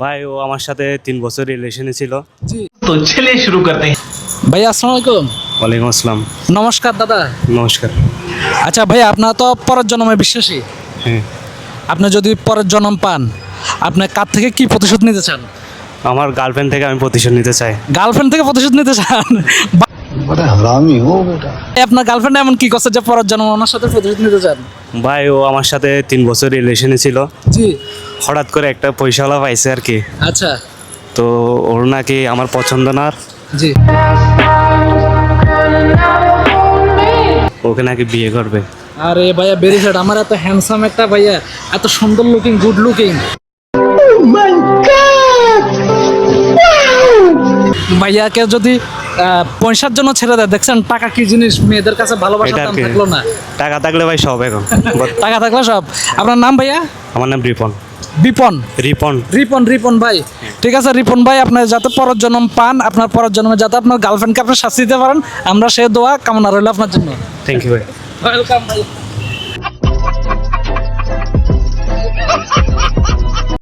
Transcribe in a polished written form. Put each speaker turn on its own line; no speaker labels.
ভাই ও আমার সাথে 3 বছর রিলেশনে ছিল।
জি
तो चलिए शुरू करते हैं।
ভাই, আসসালামু আলাইকুম।
ওয়ালাইকুম আসসালাম।
নমস্কার দাদা।
নমস্কার।
আচ্ছা ভাই, আপনার তো পরের জন্মে বিশ্বাসী।
হ্যাঁ,
আপনি যদি পরের জন্ম পান, আপনি কার থেকে কি প্রতিশোধ নিতে চান?
আমার গার্লফ্রেন্ড থেকে আমি প্রতিশোধ নিতে চাই।
গার্লফ্রেন্ড থেকে প্রতিশোধ নিতে চান?
बड़ा हरामी हो बेटा।
আপনার গার্লফ্রেন্ড এমন কি করছে যে পরের জন্ম ওনার সাথে প্রতিশোধ নিতে চান?
ভাই ও আমার সাথে 3 বছর রিলেশনে ছিল।
জি
হঠাৎ করে একটা পয়সাওয়ালা পাইছে আর কি।
আচ্ছা।
তো ওর নাকি আমার পছন্দ না, আর
জি
ওকে নাকি বিয়ে করবে।
আরে ভাইয়া, ভেরি স্যাড। আমার এত হ্যান্ডসাম একটা ভাইয়া, এত সুন্দর লুকিং, গুড লুকিং ভাইয়াকে যদি পয়সার জন্য ছেড়ে দেয়, দেখছেন টাকা কি জিনিস, মেয়েদের কাছে ভালোবাসার
এটা আর
দাম
কি।
থাকলো না।
টাকা থাকলে ভাই সব এখন।
টাকা থাকলে সব। আপনার নাম ভাইয়া?
আমার নাম রিপন।
বিপন।
রিপন।
রিপন, রিপন ভাই। ঠিক আছে রিপন ভাই, আপনি যাতে পরের জন্ম পান, আপনার পরের জন্মে যাতে আপনার গার্লফ্রেন্ডকে আপনি শাস্তি দিতে পারেন, আমরা সে দোয়া কামনা রইল আপনার জন্য।
থ্যাংক ইউ ভাই।
ওয়েলকাম ভাই।